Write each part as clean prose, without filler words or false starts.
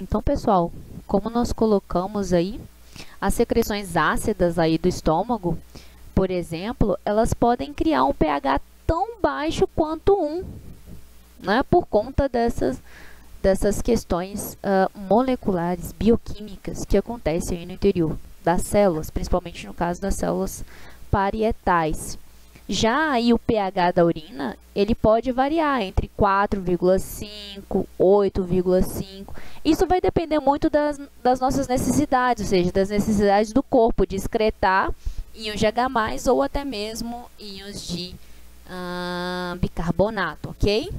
Então, pessoal, como nós colocamos aí, as secreções ácidas aí do estômago, por exemplo, elas podem criar um pH tão baixo quanto 1, né? Por conta dessas questões moleculares, bioquímicas que acontecem aí no interior das células, principalmente no caso das células parietais. Já aí o pH da urina, ele pode variar entre 4,5, 8,5. Isso vai depender muito das nossas necessidades, ou seja, das necessidades do corpo de excretar íons de H+, ou até mesmo íons de bicarbonato, ok?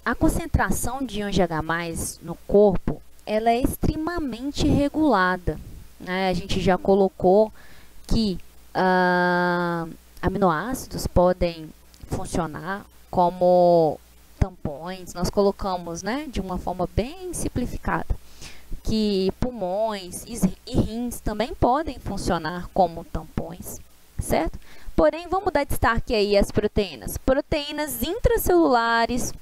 A concentração de íons de H+ no corpo, ela é extremamente regulada, né? A gente já colocou que aminoácidos podem funcionar como tampões. Nós colocamos, né, de uma forma bem simplificada, que pulmões e rins também podem funcionar como tampões, certo? Porém, vamos dar destaque aí às proteínas. Proteínas intracelulares,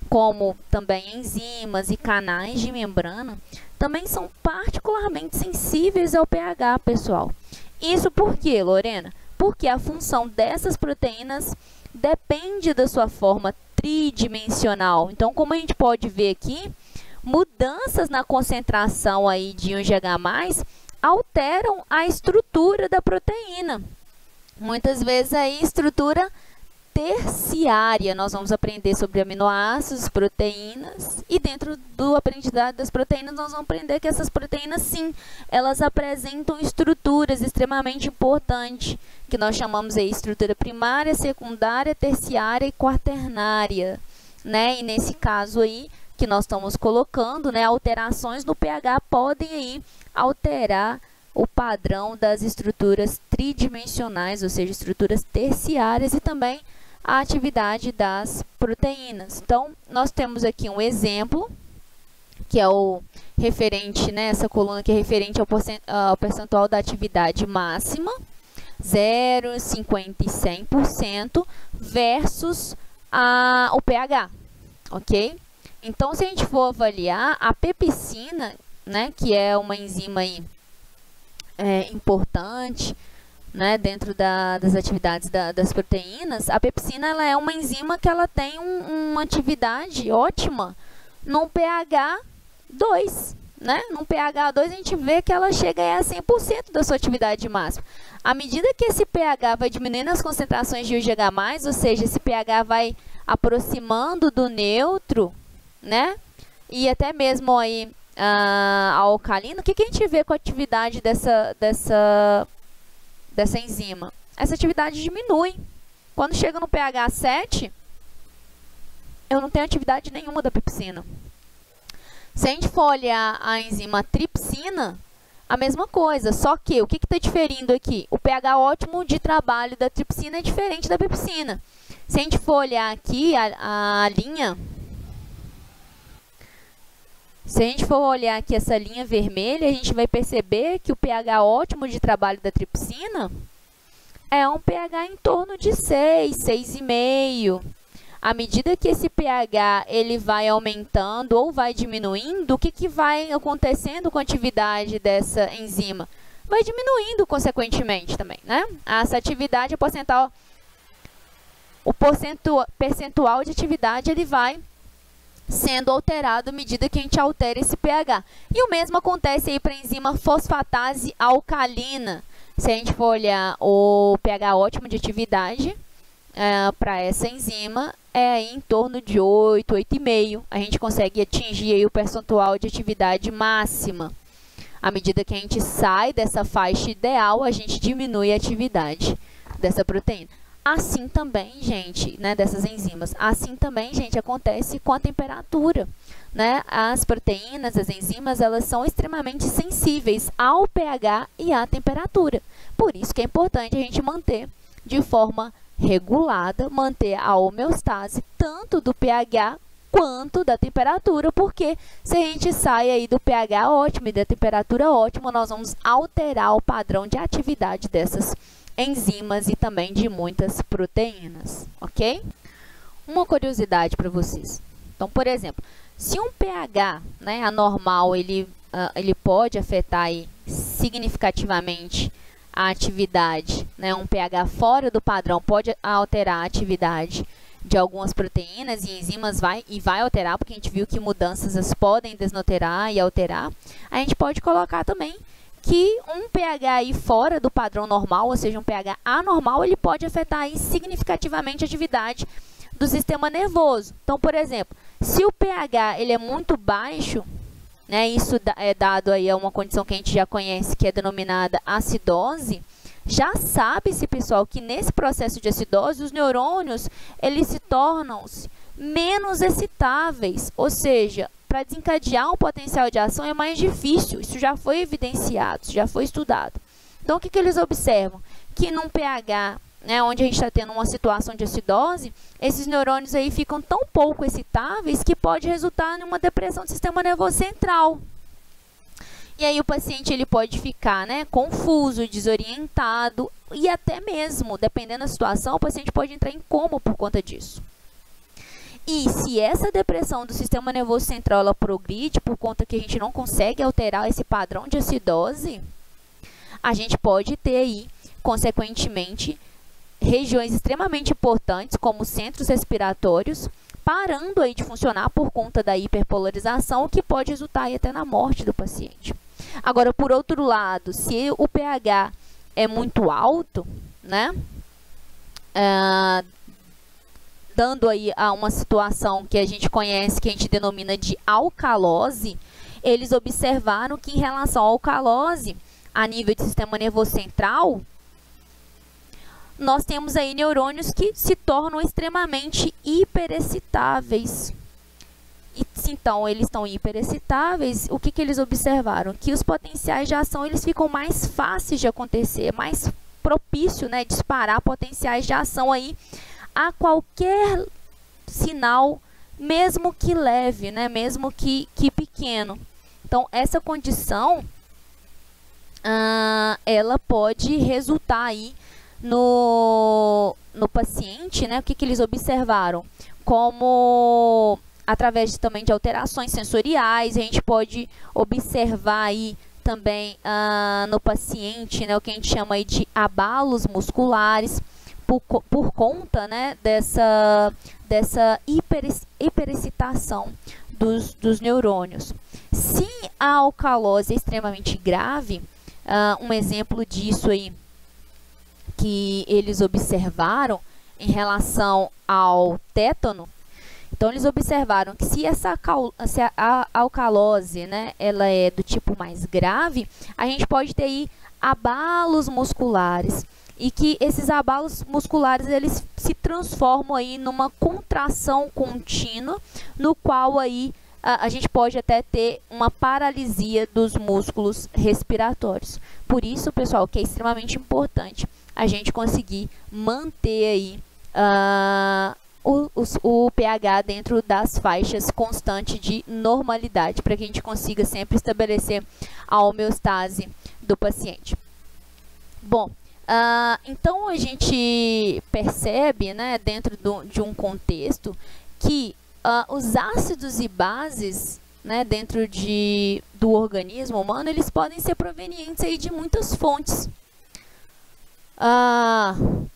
como também enzimas e canais de membrana, também são particularmente sensíveis ao pH, pessoal. Isso por quê, Lorena? Porque a função dessas proteínas depende da sua forma tridimensional. Então, como a gente pode ver aqui, mudanças na concentração aí de íons de H+ alteram a estrutura da proteína. Muitas vezes aí estrutura terciária. Nós vamos aprender sobre aminoácidos, proteínas, e dentro do aprendizado das proteínas nós vamos aprender que essas proteínas, sim, elas apresentam estruturas extremamente importantes, que nós chamamos aí estrutura primária, secundária, terciária e quaternária, né? E nesse caso aí que nós estamos colocando, né, alterações no pH podem aí alterar o padrão das estruturas tridimensionais, ou seja, estruturas terciárias, e também a atividade das proteínas. Então, nós temos aqui um exemplo, que é o referente, né, essa coluna que é referente ao percentual da atividade máxima, 0, 50 e 100%, versus o pH, ok? Então, se a gente for avaliar a pepsina, né, que é uma enzima aí, importante, né, dentro das atividades das proteínas, a pepsina ela é uma enzima que ela tem uma atividade ótima no pH 2. Né? No pH 2 a gente vê que ela chega a 100% da sua atividade máxima. À medida que esse pH vai diminuindo as concentrações de íons de H+, ou seja, esse pH vai aproximando do neutro, né? E até mesmo aí a alcalina, o que a gente vê com a atividade dessa enzima? Essa atividade diminui. Quando chega no pH 7, eu não tenho atividade nenhuma da pepsina. Se a gente for olhar a enzima tripsina, a mesma coisa, só que o que está diferindo aqui? O pH ótimo de trabalho da tripsina é diferente da pepsina. Se a gente for olhar aqui a linha, se a gente for olhar aqui essa linha vermelha, a gente vai perceber que o pH ótimo de trabalho da tripsina é um pH em torno de 6, 6,5. À medida que esse pH ele vai aumentando ou vai diminuindo, o que vai acontecendo com a atividade dessa enzima? Vai diminuindo consequentemente também, né? Essa atividade, o percentual de atividade ele vai sendo alterado à medida que a gente altera esse pH. E o mesmo acontece aí para a enzima fosfatase alcalina. Se a gente for olhar o pH ótimo de atividade para essa enzima, é em torno de 8, 8,5. A gente consegue atingir aí o percentual de atividade máxima. À medida que a gente sai dessa faixa ideal, a gente diminui a atividade dessa proteína. Assim também, gente, né, dessas enzimas, assim também, gente, acontece com a temperatura, né? As proteínas, as enzimas, elas são extremamente sensíveis ao pH e à temperatura. Por isso que é importante a gente manter de forma regulada, manter a homeostase tanto do pH quanto da temperatura, porque se a gente sai aí do pH ótimo e da temperatura ótima, nós vamos alterar o padrão de atividade dessas enzimas e também de muitas proteínas, ok? uma curiosidade para vocês. Então, por exemplo, se um pH, né, anormal, ele pode afetar aí significativamente a atividade, né, um pH fora do padrão pode alterar a atividade de algumas proteínas e enzimas vai alterar, porque a gente viu que mudanças podem desnaturar e alterar. A gente pode colocar também que um pH aí fora do padrão normal, ou seja, um pH anormal, ele pode afetar aí significativamente a atividade do sistema nervoso. Então, por exemplo, se o pH ele é muito baixo, né, isso é dado aí a uma condição que a gente já conhece, que é denominada acidose. Já sabe-se, pessoal, que nesse processo de acidose, os neurônios eles se tornam menos excitáveis, ou seja, para desencadear um potencial de ação é mais difícil. Isso já foi evidenciado, já foi estudado. Então, o que eles observam? Que num pH, né, onde a gente está tendo uma situação de acidose, esses neurônios aí ficam tão pouco excitáveis que pode resultar em uma depressão do sistema nervoso central. E aí o paciente ele pode ficar, né, confuso, desorientado e até mesmo, dependendo da situação, o paciente pode entrar em coma por conta disso. E se essa depressão do sistema nervoso central ela progride por conta que a gente não consegue alterar esse padrão de acidose, a gente pode ter aí, consequentemente, regiões extremamente importantes, como centros respiratórios, parando aí de funcionar por conta da hiperpolarização, o que pode resultar aí até na morte do paciente. Agora, por outro lado, se o pH é muito alto, né, dando aí a uma situação que a gente conhece, que a gente denomina de alcalose, eles observaram que em relação à alcalose, a nível de sistema nervoso central, nós temos aí neurônios que se tornam extremamente hiperexcitáveis. E se então eles estão hiperexcitáveis, o que eles observaram? Que os potenciais de ação eles ficam mais fáceis de acontecer, mais propício, né, disparar potenciais de ação aí a qualquer sinal, mesmo que leve, né, mesmo que pequeno. Então, essa condição, ela pode resultar aí no paciente, né, o que eles observaram? Como, através também de alterações sensoriais, a gente pode observar aí também no paciente, né, o que a gente chama aí de abalos musculares, por conta, né, dessa hiperexcitação dos neurônios. Se a alcalose é extremamente grave, um exemplo disso aí que eles observaram em relação ao tétano, então eles observaram que se a alcalose, né, ela é do tipo mais grave, a gente pode ter aí abalos musculares. E que esses abalos musculares eles se transformam aí numa contração contínua, no qual aí a gente pode até ter uma paralisia dos músculos respiratórios. Por isso, pessoal, que é extremamente importante a gente conseguir manter aí o pH dentro das faixas constantes de normalidade, para que a gente consiga sempre estabelecer a homeostase do paciente. Bom, então a gente percebe, né, dentro de um contexto que os ácidos e bases, né, dentro do organismo humano, eles podem ser provenientes aí de muitas fontes.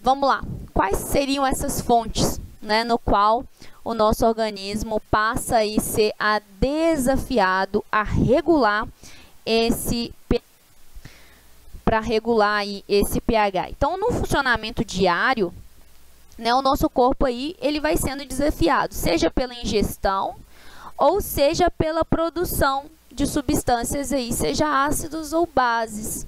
Vamos lá, quais seriam essas fontes, né, no qual o nosso organismo passa a ser desafiado a regular esse pH? Para regular aí esse pH. Então, no funcionamento diário, né, o nosso corpo aí, ele vai sendo desafiado, seja pela ingestão ou seja pela produção de substâncias aí, seja ácidos ou bases.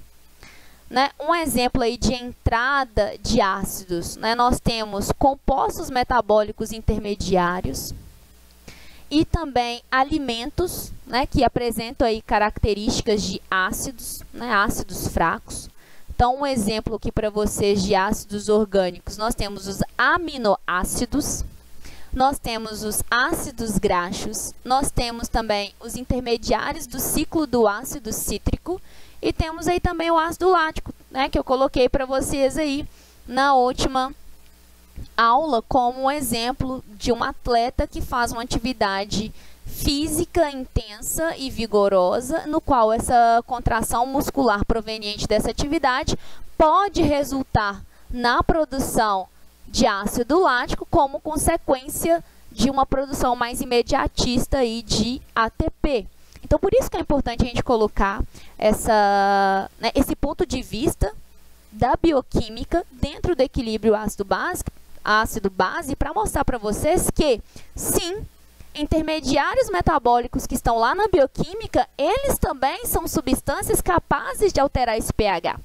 Né? Um exemplo aí de entrada de ácidos, né, nós temos compostos metabólicos intermediários e também alimentos, né, que apresentam aí características de ácidos, né, ácidos fracos. Então, um exemplo aqui para vocês de ácidos orgânicos, nós temos os aminoácidos, nós temos os ácidos graxos, nós temos também os intermediários do ciclo do ácido cítrico e temos aí também o ácido lático, né, que eu coloquei para vocês aí na última aula como um exemplo de um atleta que faz uma atividade física intensa e vigorosa, no qual essa contração muscular proveniente dessa atividade pode resultar na produção de ácido lático como consequência de uma produção mais imediatista aí de ATP. Então, por isso que é importante a gente colocar esse ponto de vista da bioquímica dentro do equilíbrio ácido-base para mostrar para vocês que, sim, intermediários metabólicos que estão lá na bioquímica, eles também são substâncias capazes de alterar esse pH.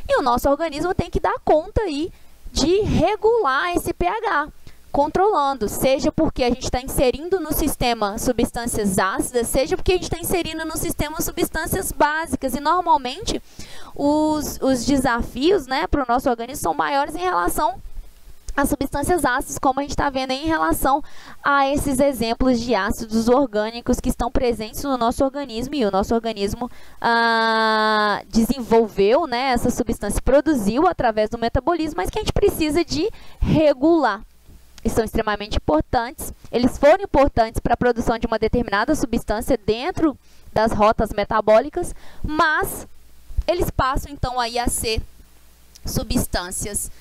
E o nosso organismo tem que dar conta aí de regular esse pH, controlando, seja porque a gente está inserindo no sistema substâncias ácidas, seja porque a gente está inserindo no sistema substâncias básicas. E normalmente os desafios, né, para o nosso organismo são maiores em relação às substâncias ácidas, como a gente está vendo aí em relação a esses exemplos de ácidos orgânicos que estão presentes no nosso organismo, e o nosso organismo desenvolveu, né, essa substância, produziu através do metabolismo, mas que a gente precisa de regular. Eles são extremamente importantes, eles foram importantes para a produção de uma determinada substância dentro das rotas metabólicas, mas eles passam então aí a ser substâncias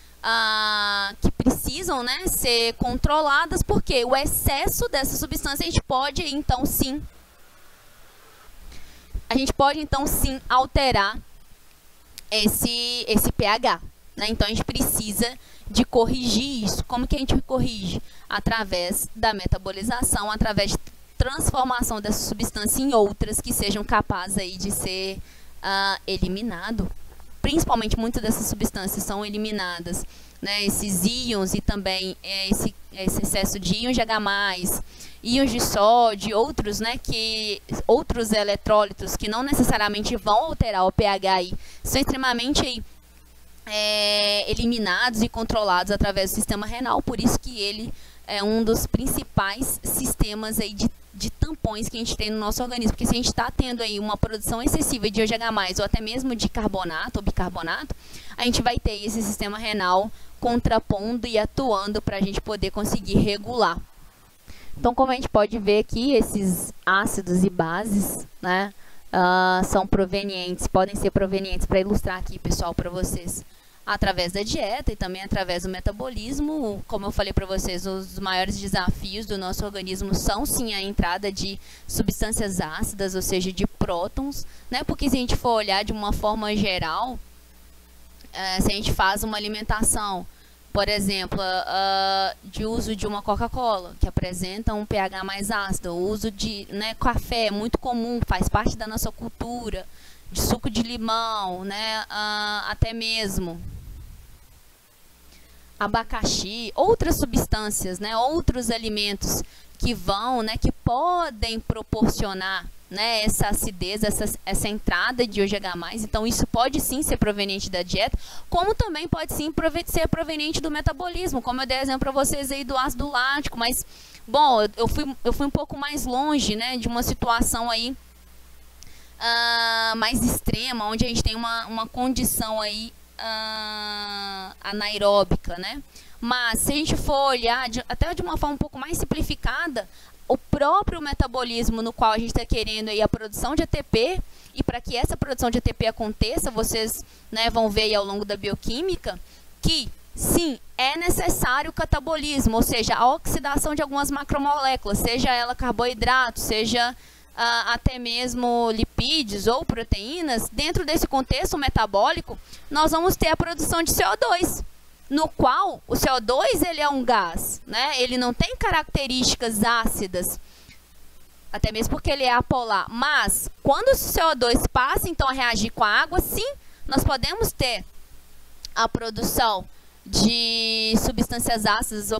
que precisam, né, ser controladas, porque o excesso dessa substância a gente pode então sim alterar esse pH, né? Então a gente precisa de corrigir isso. Como que a gente corrige? Através da metabolização, através de transformação dessa substância em outras que sejam capazes aí de ser eliminado. Principalmente muitas dessas substâncias são eliminadas, né, esses íons e também esse excesso de íons de H+, íons de sódio, outros, né, outros eletrólitos que não necessariamente vão alterar o pH aí, são extremamente eliminados e controlados através do sistema renal. Por isso que ele é um dos principais sistemas aí de tampões que a gente tem no nosso organismo, porque se a gente está tendo aí uma produção excessiva de OGH+, ou até mesmo de carbonato ou bicarbonato, a gente vai ter esse sistema renal contrapondo e atuando para a gente poder conseguir regular. Então, como a gente pode ver aqui, esses ácidos e bases, né, podem ser provenientes, para ilustrar aqui, pessoal, para vocês, através da dieta e também através do metabolismo. Como eu falei para vocês, os maiores desafios do nosso organismo são sim a entrada de substâncias ácidas, ou seja, de prótons, né? Porque se a gente for olhar de uma forma geral, se a gente faz uma alimentação, por exemplo, de uso de uma Coca-Cola, que apresenta um pH mais ácido, o uso de, né, café é muito comum, faz parte da nossa cultura, de suco de limão, né, até mesmo abacaxi, outras substâncias, né, outros alimentos que que podem proporcionar, né, essa acidez, essa entrada de OGH+. Então, isso pode sim ser proveniente da dieta, como também pode sim ser proveniente do metabolismo, como eu dei exemplo para vocês aí do ácido lático. Mas, bom, eu fui um pouco mais longe, né, de uma situação aí mais extrema, onde a gente tem uma condição aí anaeróbica, né? Mas se a gente for olhar até de uma forma um pouco mais simplificada, o próprio metabolismo no qual a gente está querendo aí a produção de ATP, e para que essa produção de ATP aconteça, vocês, né, vão ver aí ao longo da bioquímica que sim, é necessário o catabolismo, ou seja, a oxidação de algumas macromoléculas, seja ela carboidrato, seja até mesmo lipídios ou proteínas. Dentro desse contexto metabólico, nós vamos ter a produção de CO2, no qual o CO2 ele é um gás, né? Ele não tem características ácidas, até mesmo porque ele é apolar. Mas quando o CO2 passa então a reagir com a água, sim, nós podemos ter a produção de substâncias ácidas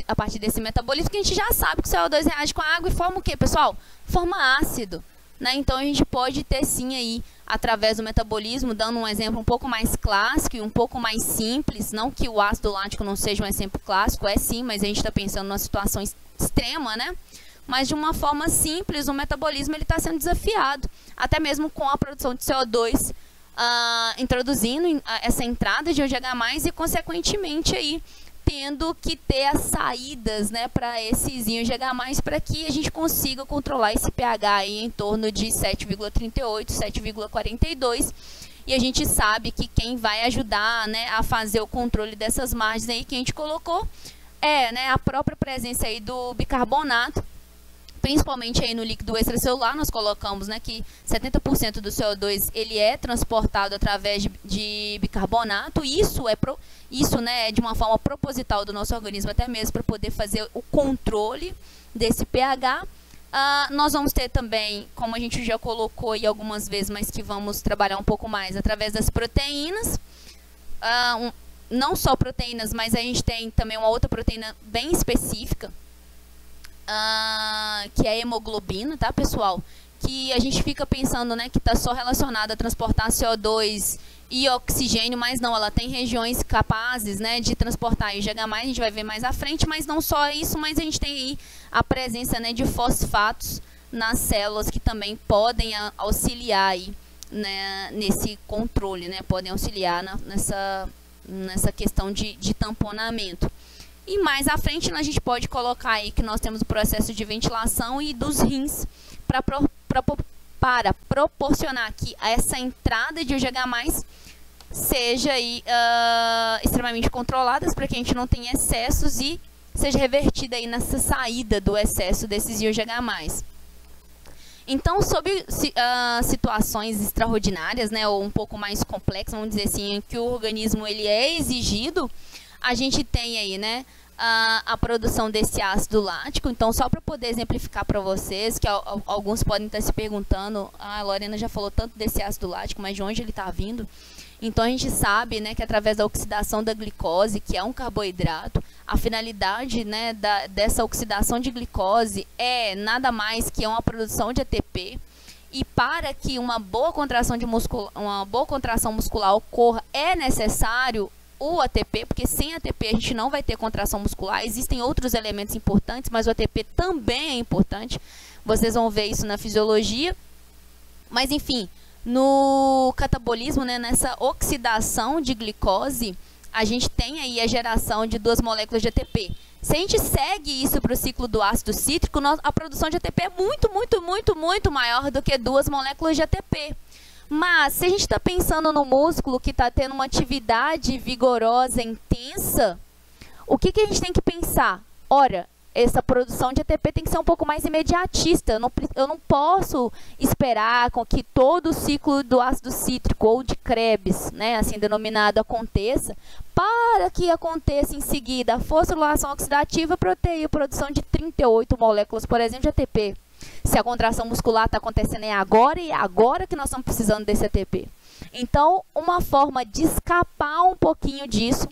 a partir desse metabolismo, que a gente já sabe que o CO2 reage com a água e forma o quê, pessoal? Forma ácido, né? Então a gente pode ter sim aí, através do metabolismo, dando um exemplo um pouco mais clássico e um pouco mais simples, não que o ácido lático não seja um exemplo clássico, é sim, mas a gente está pensando numa situação extrema, né? Mas de uma forma simples, o metabolismo ele está sendo desafiado, até mesmo com a produção de CO2, introduzindo essa entrada de OGH+, e consequentemente aí tendo que ter as saídas, né, para esses íons GH+, para que a gente consiga controlar esse pH aí em torno de 7,38, 7,42. E a gente sabe que quem vai ajudar, né, a fazer o controle dessas margens aí que a gente colocou é, né, a própria presença aí do bicarbonato, principalmente aí no líquido extracelular. Nós colocamos, né, que 70% do CO2 ele é transportado através de bicarbonato. Isso, né, é de uma forma proposital do nosso organismo, até mesmo para poder fazer o controle desse pH. Nós vamos ter também, como a gente já colocou aí algumas vezes, mas que vamos trabalhar um pouco mais, através das proteínas. Não só proteínas, mas a gente tem também uma outra proteína bem específica, que é a hemoglobina, tá, pessoal? Que a gente fica pensando, né, que está só relacionada a transportar CO2 e oxigênio, mas não, ela tem regiões capazes, né, de transportar IgH+, a gente vai ver mais à frente, mas não só isso, mas a gente tem aí a presença, né, de fosfatos nas células que também podem auxiliar aí, né, nesse controle, né, podem auxiliar nessa questão de tamponamento. E mais à frente a gente pode colocar aí que nós temos o processo de ventilação e dos rins para proporcionar que essa entrada de IgH+, seja aí, extremamente controladas para que a gente não tenha excessos e seja revertida aí nessa saída do excesso desses IgH+. Então, sobre situações extraordinárias, né, ou um pouco mais complexas, vamos dizer assim, em que o organismo ele é exigido, a gente tem aí, né, a produção desse ácido lático. Então, só para poder exemplificar para vocês, que alguns podem estar se perguntando, a Lorena já falou tanto desse ácido lático, mas de onde ele está vindo? Então, a gente sabe, né, que através da oxidação da glicose, que é um carboidrato, a finalidade, né, dessa oxidação de glicose é nada mais que uma produção de ATP. E para que uma boa contração muscular ocorra, é necessário o ATP, porque sem ATP a gente não vai ter contração muscular. Existem outros elementos importantes, mas o ATP também é importante. Vocês vão ver isso na fisiologia. Mas, enfim, no catabolismo, né, nessa oxidação de glicose, a gente tem aí a geração de 2 moléculas de ATP. Se a gente segue isso para o ciclo do ácido cítrico, a produção de ATP é muito maior do que 2 moléculas de ATP. Mas, se a gente está pensando no músculo que está tendo uma atividade vigorosa, intensa, o que a gente tem que pensar? Ora, essa produção de ATP tem que ser um pouco mais imediatista. Eu não posso esperar com que todo o ciclo do ácido cítrico ou de Krebs, né, assim denominado, aconteça, para que aconteça em seguida a fosforilação oxidativa para eu ter a produção de 38 moléculas, por exemplo, de ATP. Se a contração muscular está acontecendo agora, e é agora que nós estamos precisando desse ATP. Então, uma forma de escapar um pouquinho disso,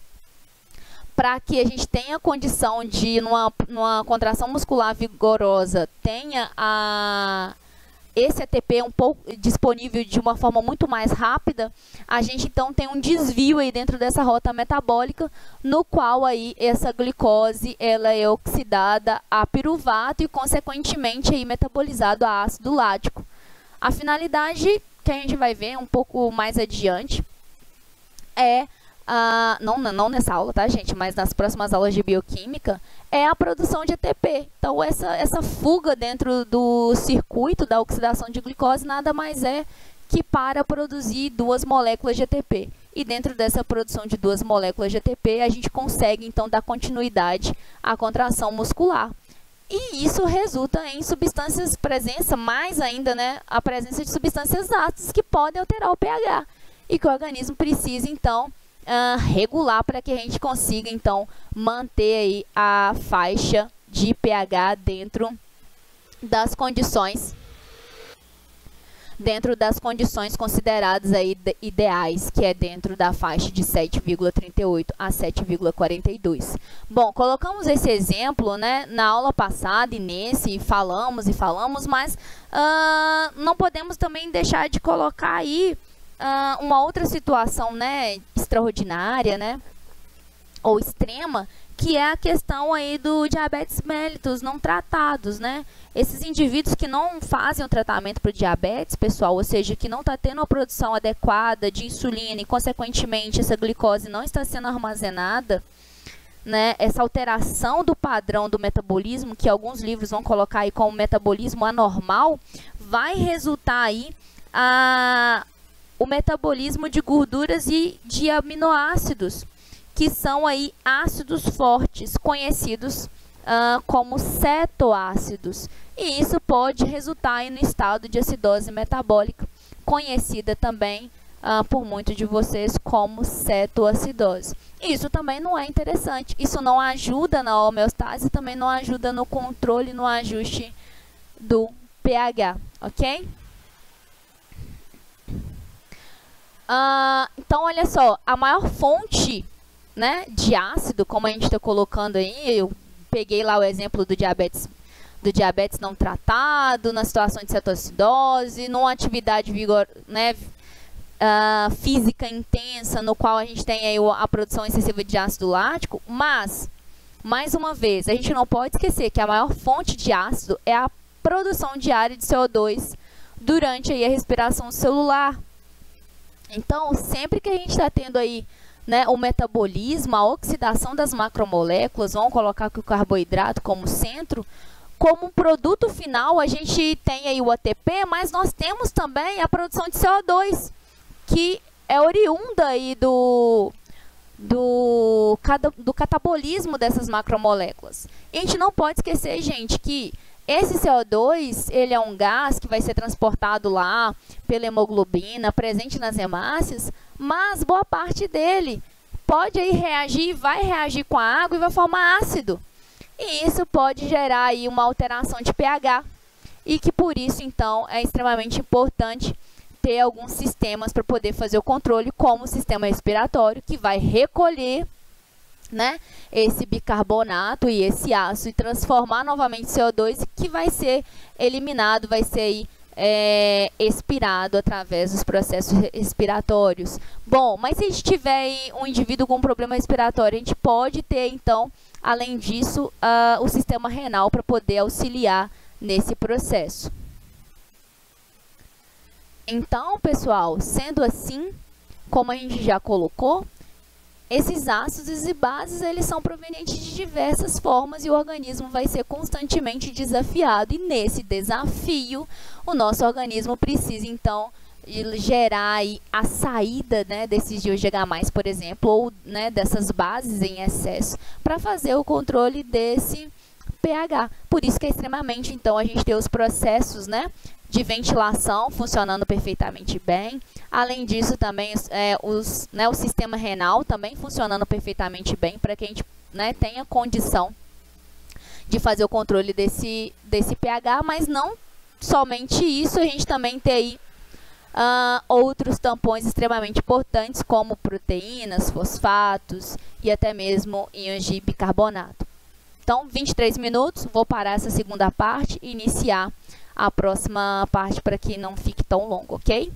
para que a gente tenha a condição de, numa contração muscular vigorosa, tenha esse ATP um pouco disponível de uma forma muito mais rápida, a gente então tem um desvio aí dentro dessa rota metabólica, no qual aí essa glicose ela é oxidada a piruvato e consequentemente aí metabolizado a ácido lático. A finalidade que a gente vai ver um pouco mais adiante é não nessa aula, tá, gente? Mas nas próximas aulas de bioquímica, é a produção de ATP. Então, essa fuga dentro do circuito da oxidação de glicose nada mais é que para produzir 2 moléculas de ATP. E dentro dessa produção de 2 moléculas de ATP, a gente consegue, então, dar continuidade à contração muscular. E isso resulta em mais ainda, né, a presença de substâncias ácidas que podem alterar o pH. E que o organismo precisa, então, regular para que a gente consiga, então, manter aí a faixa de pH dentro das condições consideradas aí ideais, que é dentro da faixa de 7,38 a 7,42. Bom, colocamos esse exemplo, né, na aula passada e nesse falamos, mas não podemos também deixar de colocar aí uma outra situação, né, extraordinária, né, ou extrema, que é a questão aí do diabetes mellitus não tratados, né? Esses indivíduos que não fazem o tratamento para o diabetes, pessoal, ou seja, que não está tendo a produção adequada de insulina e, consequentemente, essa glicose não está sendo armazenada né, essa alteração do padrão do metabolismo, que alguns livros vão colocar aí como metabolismo anormal, vai resultar aí o metabolismo de gorduras e de aminoácidos, que são aí ácidos fortes, conhecidos como cetoácidos. E isso pode resultar aí no estado de acidose metabólica, conhecida também por muitos de vocês como cetoacidose. Isso também não é interessante. Isso não ajuda na homeostase, também não ajuda no controle, no ajuste do pH, ok? Então, olha só, a maior fonte, né, de ácido, como a gente está colocando aí, eu peguei lá o exemplo do diabetes não tratado, na situação de cetoacidose, numa atividade física intensa, no qual a gente tem aí a produção excessiva de ácido lático, mas, mais uma vez, a gente não pode esquecer que a maior fonte de ácido é a produção diária de CO2 durante aí a respiração celular. Então, sempre que a gente está tendo aí, né, o metabolismo, a oxidação das macromoléculas, vamos colocar aqui o carboidrato como centro, como produto final a gente tem aí o ATP, mas nós temos também a produção de CO2, que é oriunda aí do catabolismo dessas macromoléculas. E a gente não pode esquecer, gente, que esse CO2, ele é um gás que vai ser transportado lá pela hemoglobina, presente nas hemácias, mas boa parte dele pode aí reagir, vai reagir com a água e vai formar ácido. E isso pode gerar aí uma alteração de pH, e que por isso, então, é extremamente importante ter alguns sistemas para poder fazer o controle, como o sistema respiratório, que vai recolher, né, esse bicarbonato e esse ácido e transformar novamente CO2, que vai ser eliminado, vai ser aí, expirado através dos processos respiratórios. Bom, mas se a gente tiver aí um indivíduo com um problema respiratório, a gente pode ter, então, além disso, o sistema renal para poder auxiliar nesse processo. Então, pessoal, sendo assim, como a gente já colocou, esses ácidos e bases, eles são provenientes de diversas formas e o organismo vai ser constantemente desafiado. E nesse desafio, o nosso organismo precisa, então, gerar aí a saída, né, desses GH+, por exemplo, ou, né, dessas bases em excesso, para fazer o controle desse pH. Por isso que é extremamente, então, a gente tem os processos, né, de ventilação funcionando perfeitamente bem. Além disso, também o sistema renal também funcionando perfeitamente bem, para que a gente, né, tenha condição de fazer o controle desse pH, mas não somente isso, a gente também tem aí outros tampões extremamente importantes, como proteínas, fosfatos e até mesmo íons de bicarbonato. Então, 23 minutos, vou parar essa segunda parte e iniciar a próxima parte para que não fique tão longo, ok?